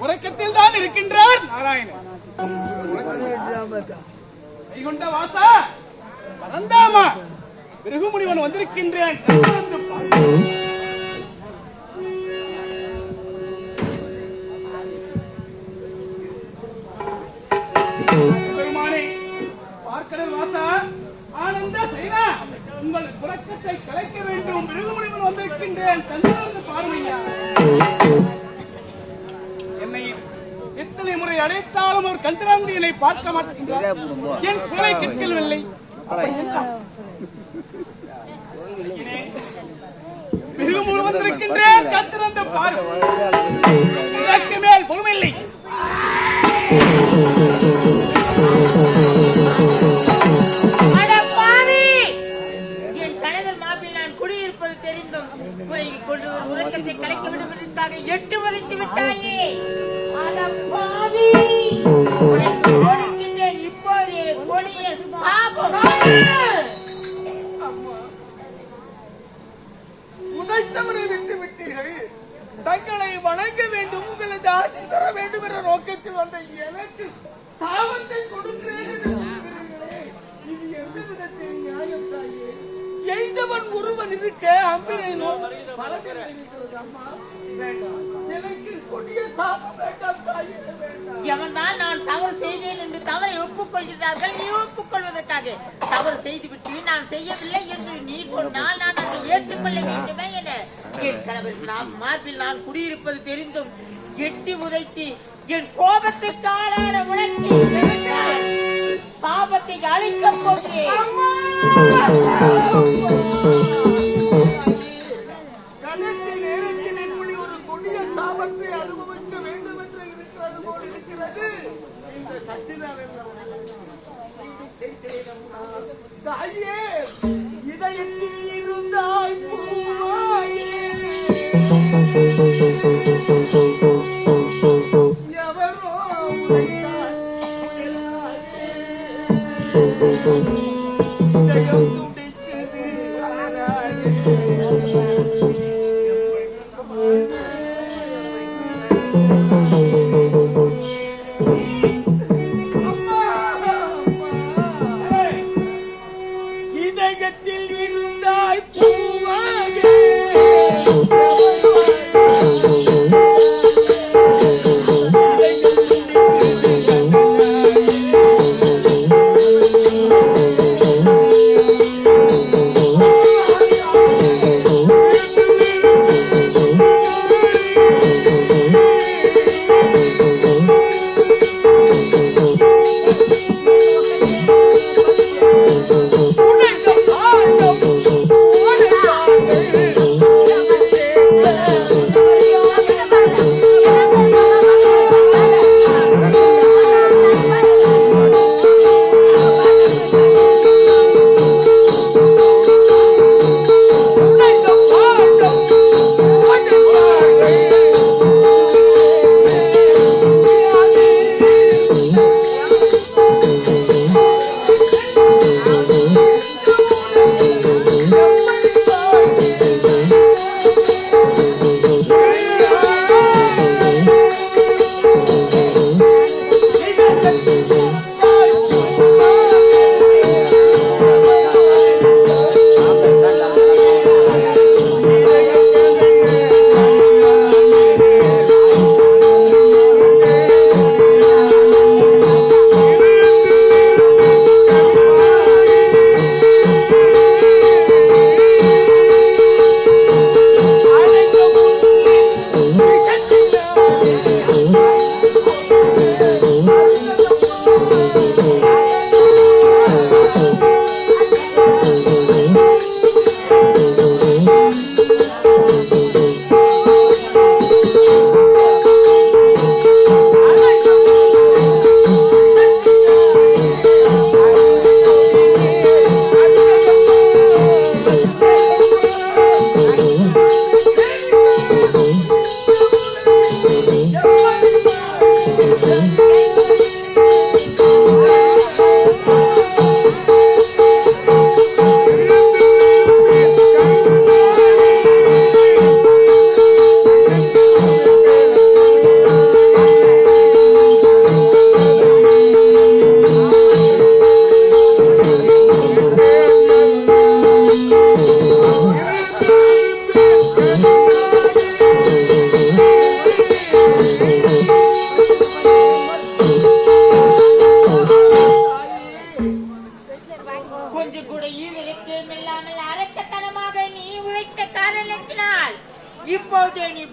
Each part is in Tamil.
உறக்கத்தில் தான் இருக்கின்றார் நாராயணன். வைகுண்ட வாசா பரந்தாமா பிறகு முனிவன் வந்திருக்கின்றேன். பெருமானே பார்க்கடல் வாசா ஆனந்த சைனா உங்கள் உறக்கத்தை கலைக்க வேண்டும். பிறகு முனிவன் வந்திருக்கின்றேன். தந்து பார்வையா என்னை எத்தனை முறை அழைத்தாலும் ஒரு கண்திறந்து என்னை பார்க்க மாட்டேங்கிறார். என் குரலை கேட்கவில்லை. பிறகு வந்திருக்கின்றேன். கண்திறந்த பார்வை இதற்கு மேல் பொறுமையில்லை. உறக்கத்தை கலைக்க வேண்டும் என்பதற்காக எட்டு வதைத்து விட்டாயே. இப்போது கொடிய சாபம். உதைத்தவரை விட்டு விட்டீர்கள். தங்களை வணங்க வேண்டும், உங்களது ஆசை பெற வேண்டும் என்ற நோக்கத்தில் வந்த எனக்கு சாபத்தை கொடுக்கிறேன் என்று சொல்கிறீர்களே, இது எந்த விதத்தில் நியாயம் தாயே? எய்தவன் ஒருவன் இருக்க அம்பிகை எனக்கு கொடிய சாபம் வேண்டாம் தாயே, வேண்டாம். எவன்தான் நான் தவறு செய்தேன் என்று தவறை ஒப்புக்கொள்கிறார்கள். நீ ஒப்புக்கொள்வதற்காக தவறு செய்துவிட்டு நான் செய்யவில்லை என்று நீ சொன்னால் நான் அதை ஏற்றுக்கொள்ள வேண்டுமே என என் கணவர் மார்பில் நான் குடியிருப்பது தெரிந்தும் எட்டி உதைத்து என் கோபத்துக்கு ஆளான உனக்கு சாபத்தை அழிக்கப் போகிறேன். கடைசி நேரத்தில் இப்படி ஒரு கொடிய சாபத்தை அனுபவிக்க வேண்டும் என்று இருக்கிறது போல் இருக்கிறது. இந்த சச்சிதானந்த தாயே, இதயத்தில் இருந்தாய் பூவாயே, எவரோ உதைத்தாய் புயலாயே, இதயம் துடிக்குது ஆராயே. இதயத்தில் இருந்தாய் பூவாக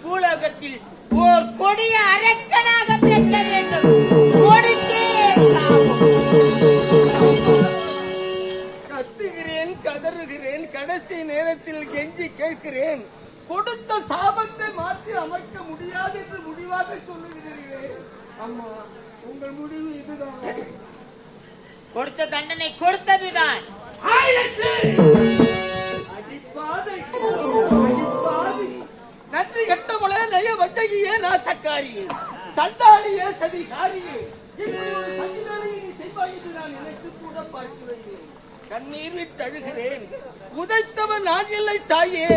பூலோகத்தில் ஓர் கொடிய அரக்கனாக பிறக்க வேண்டும். கொடுத்தே கத்துகிறேன், கதறுகிறேன், கடைசி நேரத்தில் கெஞ்சி கேட்கிறேன். கொடுத்த சாபத்தை மாற்றி அமைக்க முடியாது என்று முடிவாக சொல்லுகிறீர்களே அம்மா, உங்கள் முடிவு இதுதான். கொடுத்த தண்டனை கொடுத்ததுதான். நன்றி கட்டவளே, நய வட்டகியே, நாசக்காரியே, சண்டாளியே, சதிகாரியே, இப்படி ஒரு சதிகாரியை நீ செய்வாய் என்று நான் நினைத்து கூட பார்க்கிறேன். கண்ணீர் விட்டு அழுகிறேன். உதைத்தவன் நான் இல்லை தாயே.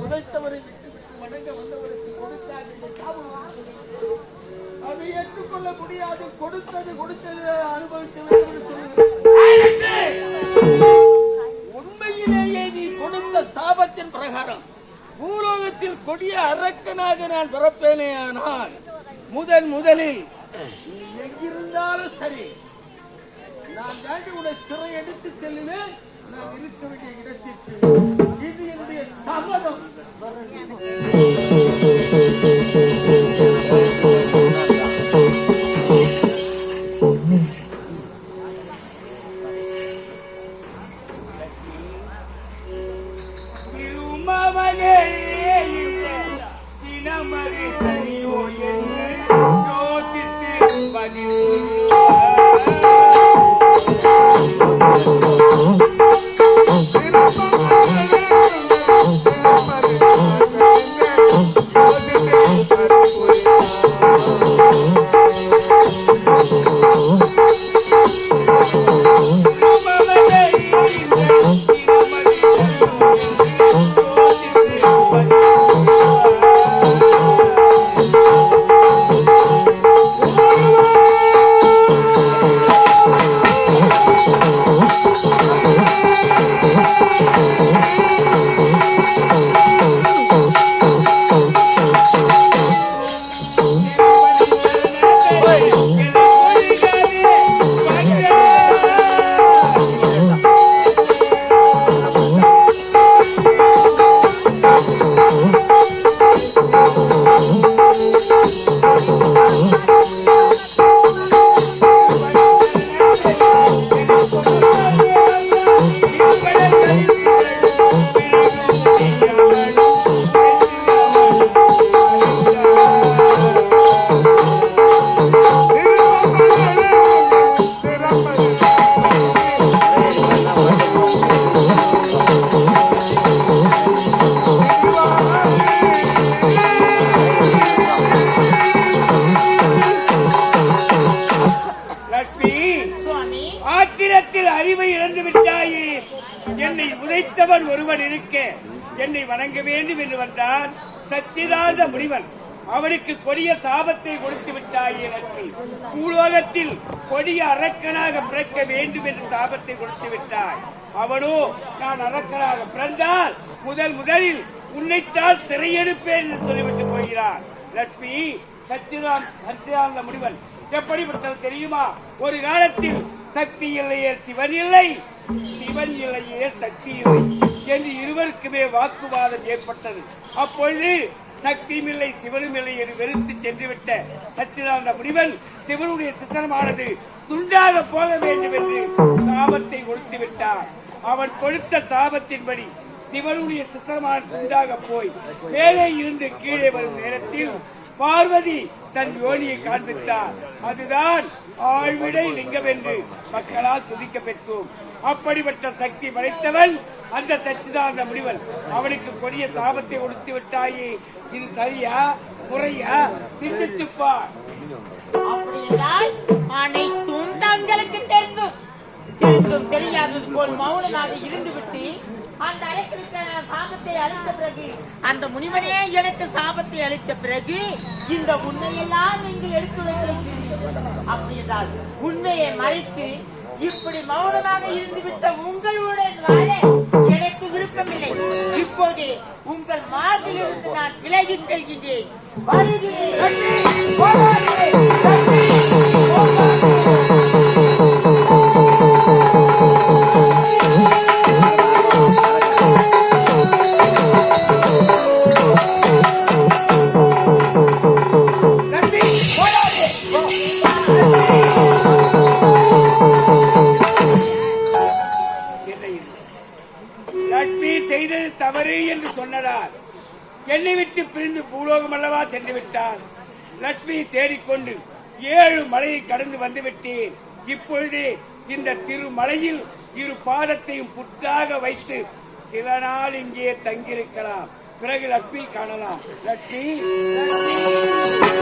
உதைத்தவரை விட்டு விட்டு வணங்க வந்தவருக்கு கொடுத்தார் என்று அதை ஏற்றுக்கொள்ள முடியாது. கொடுத்தது அனுபவிக்க வேண்டும். உண்மையிலேயே நீ கொடுத்த சாபத்தின் பிரகாரம் பூலோகத்தில் கொடிய அரக்கனாக நான் பிறப்பேனே. ஆனால் முதலில் நீ எங்கிருந்தாலும் சரி, நான் தாண்டி உன்னை சிறை எடுத்து செல்லுவேன். நான் இருக்க வேண்டிய இடத்திற்கு. இது என்னுடைய சம்மதம். அறிவை இழந்து விட்டாயே. என்னை உதைத்தவன் ஒருவன் இருக்க என்னை வணங்க வேண்டும் என்று வந்தான் சச்சிதானந்த முனிவன். அவனுக்கு கொடிய சாபத்தை கொடுத்து விட்டாயே லட்சுமி. பூலோகத்தில் கொடிய அரக்கனாக பிறக்க வேண்டும் என்று சாபத்தை கொடுத்து விட்டாய். அவனோ நான் அரக்கனாக பிறந்தால் முதலில் உன்னைத்தான் சிறையெடுப்பேன் என்று சொல்லிவிட்டு போகிறான். லட்சுமி, சச்சிதானந்த முனிவன் எப்படிப்பட்டது தெரியுமா? ஒரு காலத்தில் சக்தி இல்லையே சிவன் இல்லை, சிவன் இல்லையே சக்தி இல்லை என்று இருவருக்குமே வாக்குவாதம் ஏற்பட்டது. அப்பொழுது சக்தியும் இல்லை சிவனும் இல்லை என்று வெறுத்து சென்றுவிட்ட சச்சிதானந்த முனிவன் சிவனுடைய சித்தனமானது துண்டாக போக வேண்டும் என்று சாபத்தை கொடுத்து விட்டார். அவன் கொடுத்த சாபத்தின்படி சிவனுடைய சித்தனமான துண்டாக போய் மேலே இருந்து கீழே வரும் நேரத்தில் பார்வதி தன் யோனியை காண்பித்தார். அதுதான் ஆழ்விடை லிங்கம் என்று மக்களால் துதிக்க பெற்றோம். அப்படிப்பட்ட சக்தி படைத்தவன் அந்த சச்சிதானந்த முனிவன். அவனுக்கு கொடிய சாபத்தை கொடுத்து விட்டாயே, இது சரியா முறையா? சிந்தித்துப்பார். அனைத்தும் தங்களுக்கு தெரிந்தும் தெரியாதது போல் மௌனமாக இருந்துவிட்டு அந்த சாபத்தை அளித்த பிறகு, அந்த முனிவனே எனக்கு சாபத்தை அளித்த பிறகு இந்த உண்மையெல்லாம் நீங்கள் எடுத்துரைக்கிறீர்கள். அப்படி என்றால் உண்மையை மறைத்து இப்படி மௌனமாக இருந்துவிட்ட உங்களுடன் வாழ எனக்கு விருப்பமில்லை. இப்போது உங்கள் மார்பிலிருந்து நான் விலகிச் செல்கின்றேன். வருகிறேன். என்னை விட்டு பிரிந்து பூலோகம் அல்லவா சென்று விட்டார். லட்சுமி தேடிக்கொண்டு 7 மலையை கடந்து வந்து விட்டேன். இப்பொழுது இந்த திருமலையில் இரு பாதத்தையும் புற்றாக வைத்து சில நாள் இங்கே தங்கியிருக்கலாம். பிறகு லட்சுமி காணலாம். லட்சுமி